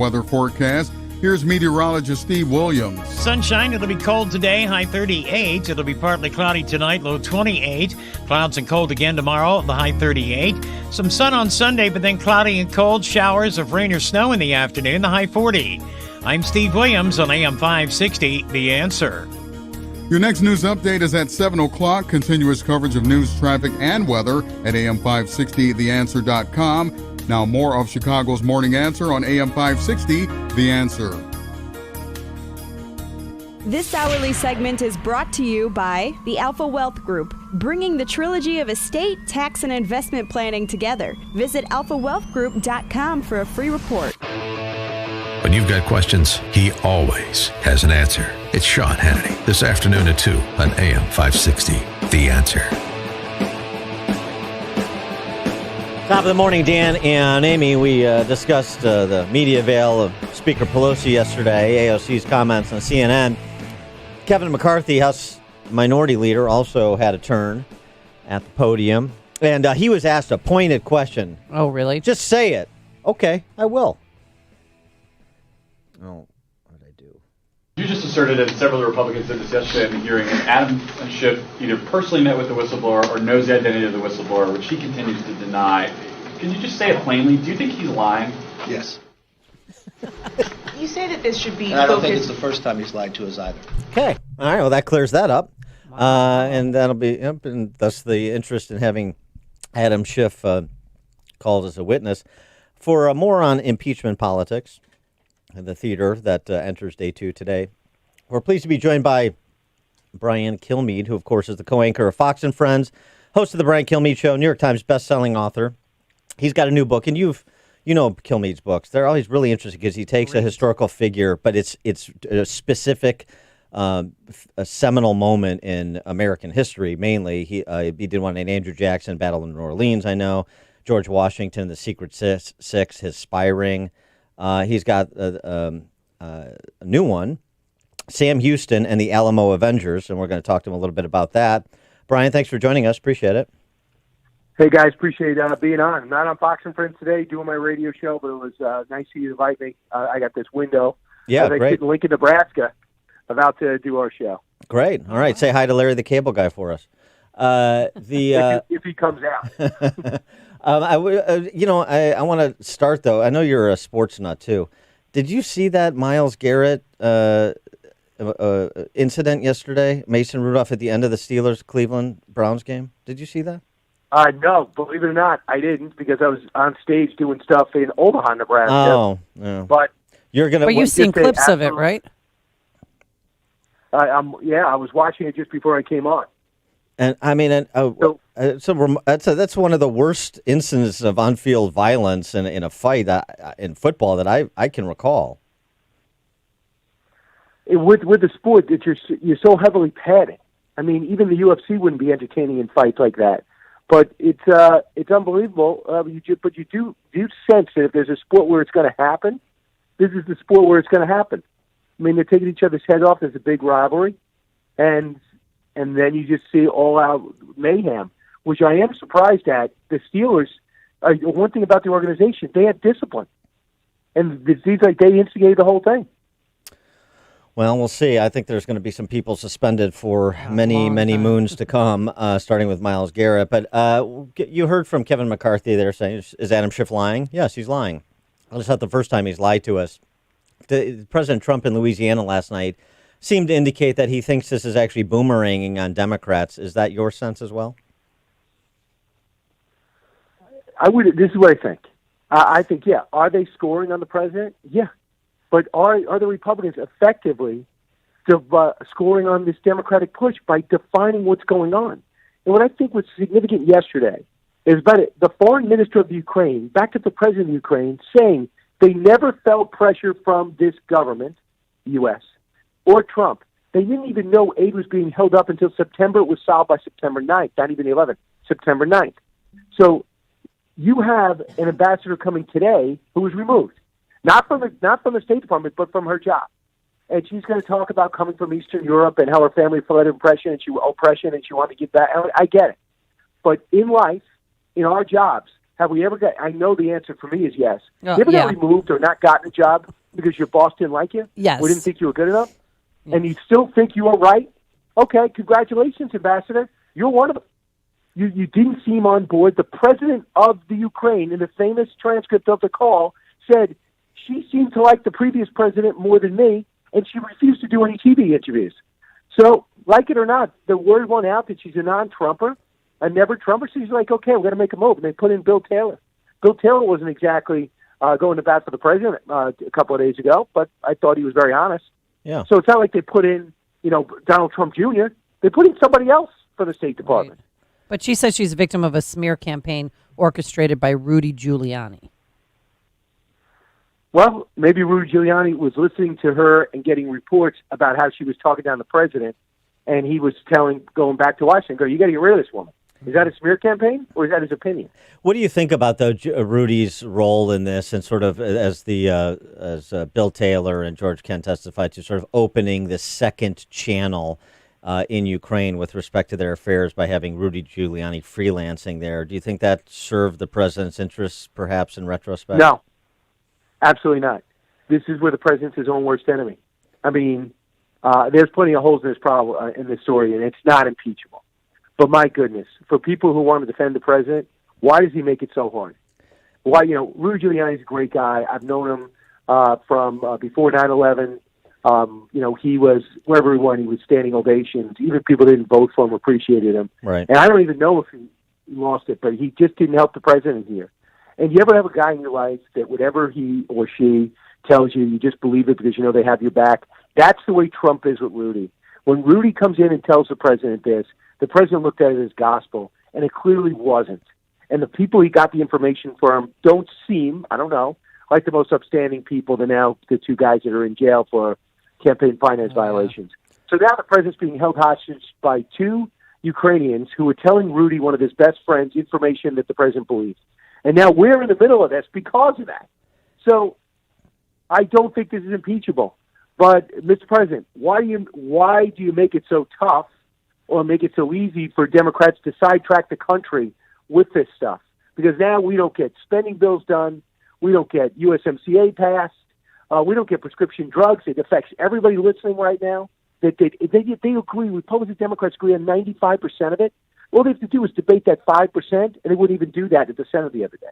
Weather forecast. Here's meteorologist Steve Williams. Sunshine, it'll be cold today, high 38. It'll be partly cloudy tonight, low 28. Clouds and cold again tomorrow, the high 38. Some sun on Sunday, but then cloudy and cold, showers of rain or snow in the afternoon, the high 40. I'm Steve Williams on AM 560, The Answer. Your next news update is at 7 o'clock. Continuous coverage of news, traffic, and weather at am560theanswer.com. Now more of Chicago's Morning Answer on AM 560, The Answer. This hourly segment is brought to you by the Alpha Wealth Group, bringing the trilogy of estate, tax, and investment planning together. Visit alphawealthgroup.com for a free report. When you've got questions, he always has an answer. It's Sean Hannity, this afternoon at 2 on AM 560, The Answer. Top of the morning, Dan and Amy. We discussed the media avail of Speaker Pelosi yesterday, AOC's comments on CNN. Kevin McCarthy, House Minority Leader, also had a turn at the podium. And he was asked a pointed question. Oh, really? Just say it. Okay, I will. Oh, what did I do? You just asserted, and several Republicans did this yesterday in the hearing, that Adam Schiff either personally met with the whistleblower or knows the identity of the whistleblower, which he continues to deny. Can you just say it plainly? Do you think he's lying? Yes. You say that this should be and I don't think it's the first time he's lied to us either. Okay. All right. Well, that clears that up. And that'll be, and thus the interest in having Adam Schiff called as a witness. For more on impeachment politics, the theater that enters day 2 today, we're pleased to be joined by Brian Kilmeade, who, of course, is the co-anchor of Fox and Friends, host of the Brian Kilmeade Show, New York Times best-selling author. He's got a new book, and you know Kilmeade's books. They're always really interesting because he takes a historical figure, but it's a specific, a seminal moment in American history. Mainly, he did one in Andrew Jackson, Battle of New Orleans. I know George Washington, the Secret Six, his spy ring. He's got a new one, Sam Houston and the Alamo Avengers, and we're going to talk to him a little bit about that. Brian, thanks for joining us. Appreciate it. Hey, guys. Appreciate being on. I'm not on Fox and Friends today doing my radio show, but it was nice of you to invite me. I got this window. Yeah, great. I sit in Lincoln, Nebraska, about to do our show. Great. All right. Say hi to Larry the Cable Guy for us. If he comes out. I want to start, though. I know you're a sports nut, too. Did you see that Myles Garrett incident yesterday? Mason Rudolph at the end of the Steelers-Cleveland Browns game? Did you see that? No, believe it or not, I didn't, because I was on stage doing stuff in Omaha, Nebraska. Oh, yeah. But you've seen clips of it, right? I was watching it just before I came on. And I mean, that's one of the worst incidents of on-field violence in a fight in football that I can recall. With the sport that you're so heavily padding. I mean, even the UFC wouldn't be entertaining in fights like that. But it's unbelievable. But you do sense that if there's a sport where it's going to happen, this is the sport where it's going to happen. I mean, they're taking each other's heads off. There's a big rivalry, and then you just see all-out mayhem, which I am surprised at. The Steelers, one thing about the organization, they have discipline, and it seems like they instigated the whole thing. Well, we'll see. I think there's going to be some people suspended for many moons to come, starting with Myles Garrett. But you heard from Kevin McCarthy there saying, is Adam Schiff lying? Yes, he's lying. Well, it's not the first time he's lied to us. President Trump in Louisiana last night seemed to indicate that he thinks this is actually boomeranging on Democrats. Is that your sense as well? This is what I think. I think, yeah. Are they scoring on the president? Yeah. But are the Republicans effectively scoring on this Democratic push by defining what's going on? And what I think was significant yesterday is about the foreign minister of the Ukraine, back to the president of Ukraine, saying they never felt pressure from this government, U.S., or Trump. They didn't even know aid was being held up until September. It was solved by September 9th, not even the 11th, September 9th. So you have an ambassador coming today who was removed. Not from the State Department, but from her job. And she's going to talk about coming from Eastern Europe and how her family fled oppression and she wanted to get back. I get it. But in life, in our jobs, Have we ever got? I know the answer for me is yes. Oh, you ever yeah. got removed or not gotten a job because your boss didn't like you? Yes. Or didn't think you were good enough? And you still think you are right? Okay, congratulations, Ambassador. You're one of them. You didn't seem on board. The president of the Ukraine, in the famous transcript of the call, said she seemed to like the previous president more than me, and she refused to do any TV interviews. So, like it or not, the word went out that she's a non-Trumper, a never-Trumper. So she's like, okay, we're going to make a move. And they put in Bill Taylor. Bill Taylor wasn't exactly going to bat for the president a couple of days ago, but I thought he was very honest. Yeah. So it's not like they put in, Donald Trump Jr. They put in somebody else for the State Department. Right. But she says she's a victim of a smear campaign orchestrated by Rudy Giuliani. Well, maybe Rudy Giuliani was listening to her and getting reports about how she was talking down the president, and he was going back to Washington, you got to get rid of this woman. Is that a smear campaign, or is that his opinion? What do you think about Rudy's role in this, and sort of as Bill Taylor and George Kent testified to, sort of opening the second channel in Ukraine with respect to their affairs by having Rudy Giuliani freelancing there? Do you think that served the president's interests, perhaps in retrospect? No, absolutely not. This is where the president's his own worst enemy. I mean, there's plenty of holes in this problem in this story, and it's not impeachable. But my goodness, for people who want to defend the president, why does he make it so hard? Why, Rudy Giuliani's a great guy. I've known him from before 9/11. He was, wherever he went, he was standing ovations. Even people who didn't vote for him appreciated him. Right. And I don't even know if he lost it, but he just didn't help the president here. And you ever have a guy in your life that whatever he or she tells you, you just believe it because they have your back? That's the way Trump is with Rudy. When Rudy comes in and tells the president this, the president looked at it as gospel, and it clearly wasn't. And the people he got the information from don't seem, I don't know, like the most upstanding people than now the two guys that are in jail for campaign finance violations. So now the president's being held hostage by two Ukrainians who were telling Rudy, one of his best friends, information that the president believes. And now we're in the middle of this because of that. So I don't think this is impeachable. But, Mr. President, why do you make it so tough or make it so easy for Democrats to sidetrack the country with this stuff? Because now we don't get spending bills done. We don't get USMCA passed. We don't get prescription drugs. It affects everybody listening right now. They agree, Republicans and Democrats agree on 95% of it. All they have to do is debate that 5%, and they wouldn't even do that at the Senate the other day.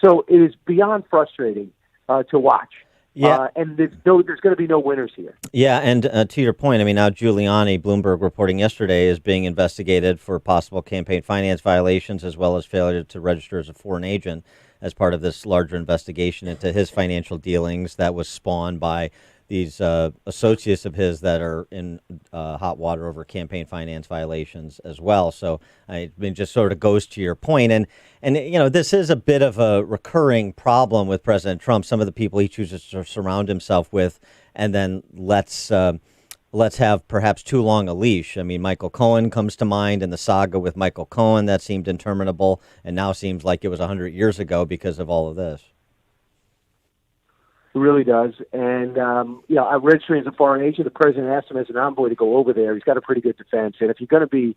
So it is beyond frustrating to watch. Yeah. And there's going to be no winners here. Yeah, and to your point, now Giuliani, Bloomberg reporting yesterday, is being investigated for possible campaign finance violations as well as failure to register as a foreign agent as part of this larger investigation into his financial dealings that was spawned by these associates of his that are in hot water over campaign finance violations as well. So just sort of goes to your point. And this is a bit of a recurring problem with President Trump. Some of the people he chooses to surround himself with, and then let's have perhaps too long a leash. Michael Cohen comes to mind, and the saga with Michael Cohen that seemed interminable and now seems like it was 100 years ago because of all of this. It really does. And, I'm registering as a foreign agent. The president asked him as an envoy to go over there. He's got a pretty good defense. And if you're going to be,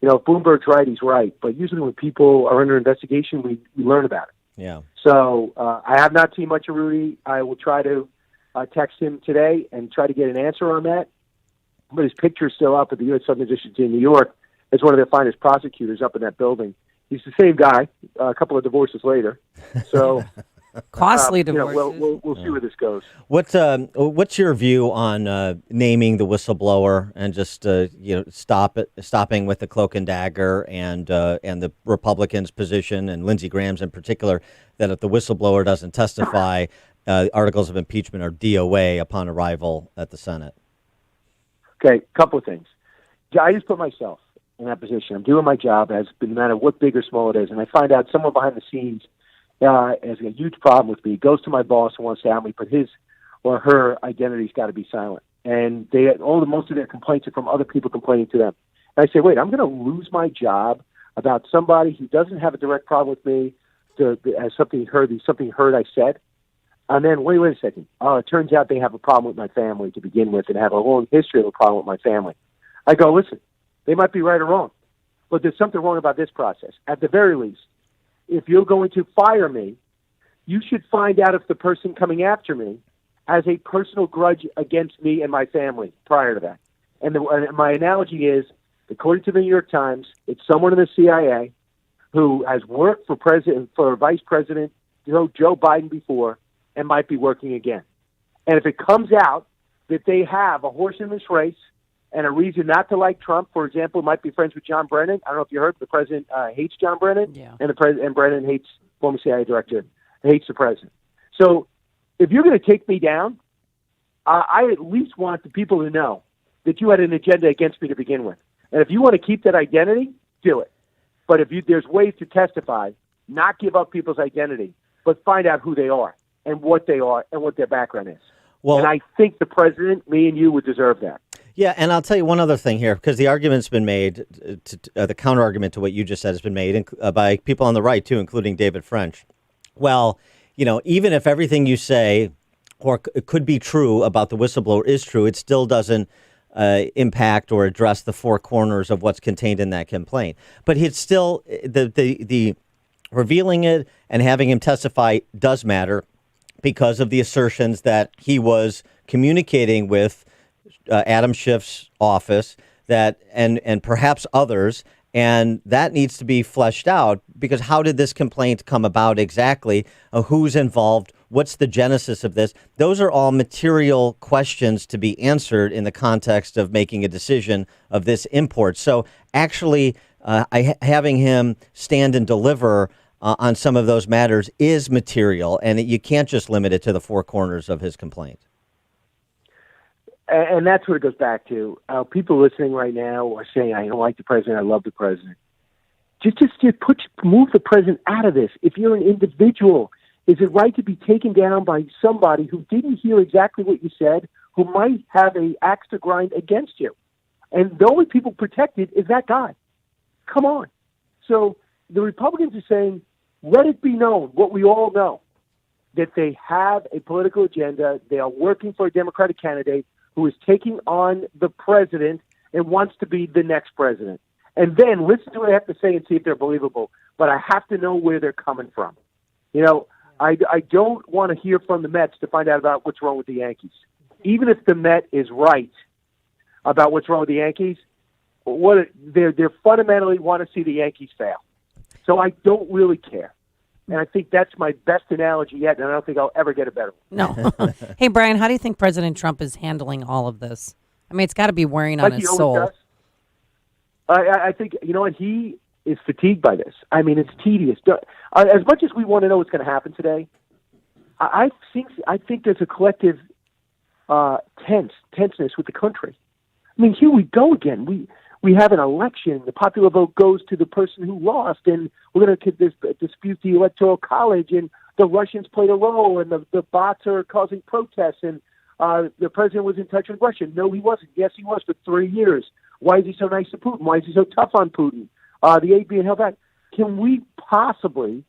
if Bloomberg's right, he's right. But usually when people are under investigation, we learn about it. Yeah. So I have not seen much of Rudy. I will try to text him today and try to get an answer on that. But his picture's still up at the U.S. Southern District in New York as one of the finest prosecutors up in that building. He's the same guy, a couple of divorces later. So... Costly divorces. We'll see where this goes. What's your view on naming the whistleblower and just stopping with the cloak and dagger and the Republicans' position and Lindsey Graham's in particular that if the whistleblower doesn't testify, articles of impeachment are DOA upon arrival at the Senate? Okay, couple of things. I just put myself in that position. I'm doing my job as no matter what big or small it is, and I find out someone behind the scenes has a huge problem with me, goes to my boss and wants to have me, but his or her identity's got to be silent. And most of their complaints are from other people complaining to them. And I say, wait, I'm going to lose my job about somebody who doesn't have a direct problem with me as something heard I said. And then, wait a second. It turns out they have a problem with my family to begin with and have a long history of a problem with my family. I go, listen, they might be right or wrong, but there's something wrong about this process. At the very least, if you're going to fire me, you should find out if the person coming after me has a personal grudge against me and my family prior to that. And my analogy is, according to the New York Times, it's someone in the CIA who has worked for Vice President Joe Biden before and might be working again. And if it comes out that they have a horse in this race and a reason not to like Trump, for example, might be friends with John Brennan. I don't know if you heard, the president hates John Brennan, and Brennan hates former CIA director, hates the president. So if you're going to take me down, I at least want the people to know that you had an agenda against me to begin with. And if you want to keep that identity, do it. But there's ways to testify, not give up people's identity, but find out who they are and what their background is. Well, and I think the president, me and you, would deserve that. Yeah, and I'll tell you one other thing here, because the argument's been made, the counter-argument to what you just said has been made by people on the right, too, including David French. Well, even if everything you say or it could be true about the whistleblower is true, it still doesn't impact or address the four corners of what's contained in that complaint. But it's still, the revealing it and having him testify does matter because of the assertions that he was communicating with Adam Schiff's office and perhaps others, and that needs to be fleshed out, because how did this complaint come about exactly? Who's involved? What's the genesis of this? Those are all material questions to be answered in the context of making a decision of this import. So actually having him stand and deliver on some of those matters is material, and you can't just limit it to the four corners of his complaint. And that's what it goes back to. People listening right now are saying, I don't like the president, I love the president. Just move the president out of this. If you're an individual, is it right to be taken down by somebody who didn't hear exactly what you said, who might have an axe to grind against you? And the only people protected is that guy. Come on. So the Republicans are saying, let it be known, what we all know, that they have a political agenda. They are working for a Democratic candidate who is taking on the president and wants to be the next president. And then listen to what I have to say and see if they're believable. But I have to know where they're coming from. I don't want to hear from the Mets to find out about what's wrong with the Yankees. Even if the Met is right about what's wrong with the Yankees, they fundamentally want to see the Yankees fail. So I don't really care. And I think that's my best analogy yet, and I don't think I'll ever get a better one. No. Hey, Brian, how do you think President Trump is handling all of this? I mean, it's got to be wearing on his soul. I think, he is fatigued by this. I mean, it's tedious. As much as we want to know what's going to happen today, I think there's a collective tenseness with the country. I mean, here we go again. We have an election. The popular vote goes to the person who lost, and we're going to dispute the Electoral College, and the Russians played a role, and the bots are causing protests, and the president was in touch with Russia. No, he wasn't. Yes, he was for 3 years. Why is he so nice to Putin? Why is he so tough on Putin? The aid being held back. Can we possibly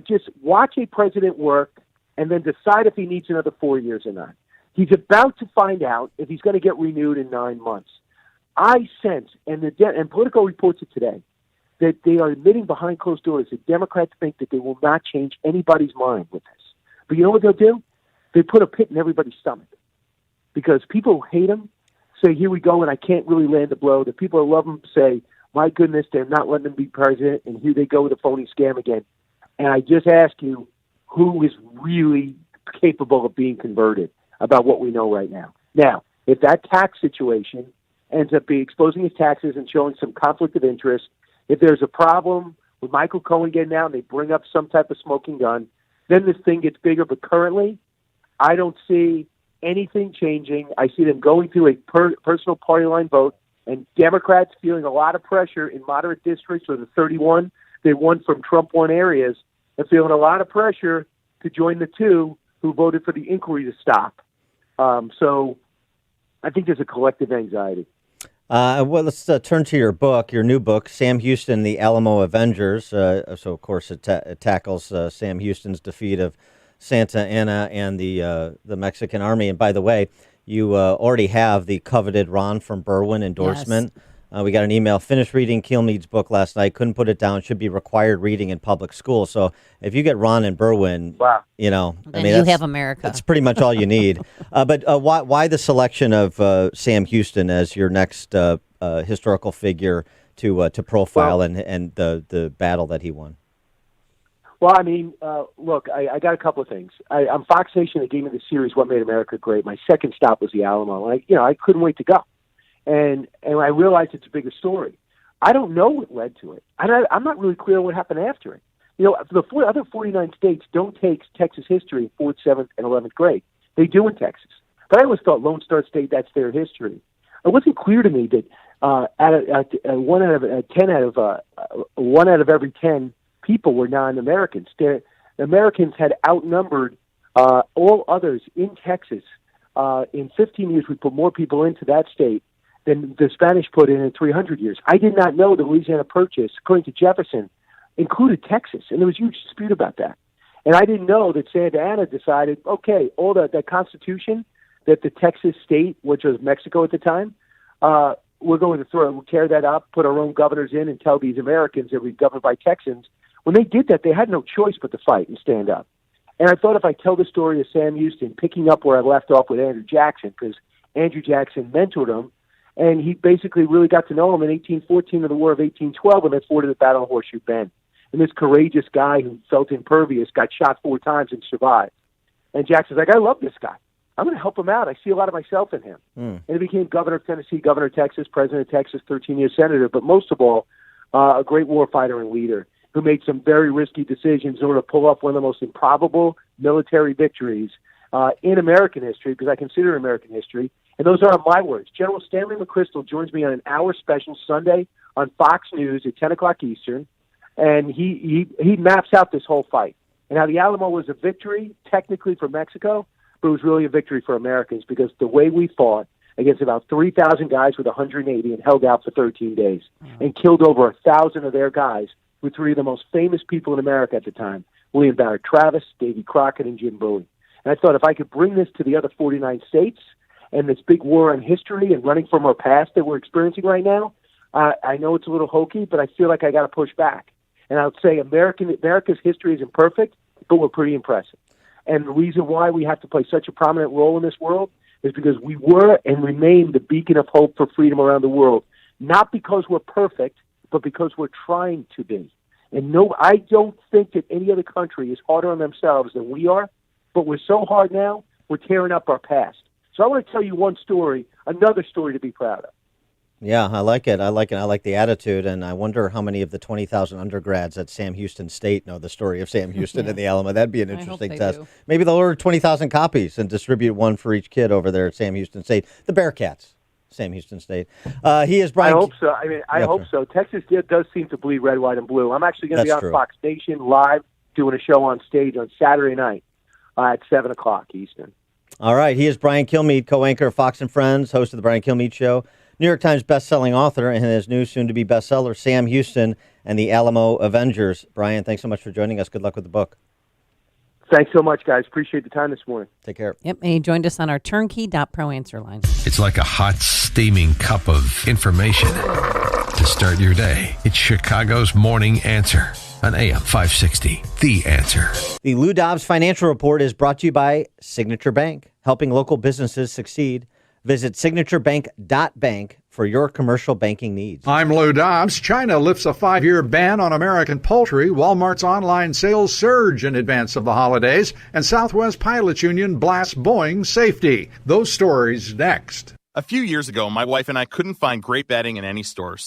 just watch a president work and then decide if he needs another 4 years or not? He's about to find out if he's going to get renewed in 9 months. I sense, and Politico reports it today, that they are admitting behind closed doors that Democrats think that they will not change anybody's mind with this. But you know what they'll do? They put a pit in everybody's stomach. Because people who hate him say, here we go, and I can't really land the blow. The people who love him say, my goodness, they're not letting him be president, and here they go with a phony scam again. And I just ask you, who is really capable of being converted about what we know right now? Now, if that tax situation ends up exposing his taxes and showing some conflict of interest, if there's a problem with Michael Cohen getting out and they bring up some type of smoking gun, then this thing gets bigger. But currently, I don't see anything changing. I see them going through a personal party line vote, and Democrats feeling a lot of pressure in moderate districts, or the 31 they won from Trump-won areas, and feeling a lot of pressure to join the two who voted for the inquiry to stop. So I think there's a collective anxiety. Well, let's turn to your book, your new book, Sam Houston, the Alamo Avengers. So, of course, it tackles Sam Houston's defeat of Santa Anna and the Mexican army. And by the way, you already have the coveted Ron from Berwyn endorsement We got an email, finished reading Kilmeade's book last night, couldn't put it down, should be required reading in public school. So if you get Ron and Berwyn, wow. Then you have America. That's pretty much all you need. But why the selection of Sam Houston as your next historical figure to profile and the battle that he won? Well, I mean, look, I got a couple of things. I'm Fox Nation that gave me the series What Made America Great. My second stop was the Alamo. I couldn't wait to go. And I realized it's a bigger story. I don't know what led to it. I'm not really clear on what happened after it. The other 49 states don't take Texas history in 4th, 7th, and 11th grade. They do in Texas. But I always thought Lone Star State, that's their history. It wasn't clear to me that one out of every 10 people were non-Americans. The Americans had outnumbered all others in Texas. In 15 years, we put more people into that state than the Spanish put in 300 years. I did not know the Louisiana Purchase, according to Jefferson, included Texas, and there was a huge dispute about that. And I didn't know that Santa Anna decided, okay, all that Constitution that the Texas state, which was Mexico at the time, we're going to tear that up, put our own governors in, and tell these Americans that we're governed by Texans. When they did that, they had no choice but to fight and stand up. And I thought if I tell the story of Sam Houston, picking up where I left off with Andrew Jackson, because Andrew Jackson mentored him, and he basically really got to know him in 1814 of the War of 1812 when they fought at the Battle of Horseshoe Bend. And this courageous guy who felt impervious got shot 4 times and survived. And Jackson's like, I love this guy. I'm going to help him out. I see a lot of myself in him. And he became governor of Tennessee, governor of Texas, president of Texas, 13-year senator, but most of all, a great warfighter and leader who made some very risky decisions in order to pull off one of the most improbable military victories in American history, because I consider it American history. And those aren't my words. General Stanley McChrystal joins me on an hour special Sunday on Fox News at 10 o'clock Eastern, and he maps out this whole fight and how the Alamo was a victory technically for Mexico, but it was really a victory for Americans because the way we fought against about 3,000 guys with 180 and held out for 13 days and killed over 1,000 of their guys with 3 of the most famous people in America at the time, William Barrett Travis, Davy Crockett, and Jim Bowie. And I thought if I could bring this to the other 49 states and this big war on history and running from our past that we're experiencing right now, I know it's a little hokey, but I feel like I got to push back. And I would say America's history isn't perfect, but we're pretty impressive. And the reason why we have to play such a prominent role in this world is because we were and remain the beacon of hope for freedom around the world, not because we're perfect, but because we're trying to be. And no, I don't think that any other country is harder on themselves than we are, but we're so hard now, we're tearing up our past. So I want to tell you one story, another story to be proud of. Yeah, I like it. I like the attitude, and I wonder how many of the 20,000 undergrads at Sam Houston State know the story of Sam Houston and the Alamo. That'd be an interesting test. Maybe they'll order 20,000 copies and distribute one for each kid over there at Sam Houston State. The Bearcats, Sam Houston State. He is Brian. I hope so. I hope so. Texas does seem to bleed red, white, and blue. I'm actually going to be on Fox Station live doing a show on stage on Saturday night at 7 o'clock Eastern. All right. He is Brian Kilmeade, co-anchor of Fox and Friends, host of the Brian Kilmeade Show, New York Times best-selling author, and his new soon-to-be bestseller, Sam Houston and the Alamo Avengers. Brian, thanks so much for joining us. Good luck with the book. Thanks so much, guys. Appreciate the time this morning. Take care. Yep, and he joined us on our turnkey.pro answer line. It's like a hot, steaming cup of information to start your day. It's Chicago's Morning Answer on AM 560, The Answer. The Lou Dobbs Financial Report is brought to you by Signature Bank, helping local businesses succeed. Visit signaturebank.bank for your commercial banking needs. I'm Lou Dobbs. China lifts a 5-year ban on American poultry. Walmart's online sales surge in advance of the holidays. And Southwest Pilots Union blasts Boeing safety. Those stories next. A few years ago, my wife and I couldn't find great bedding in any stores.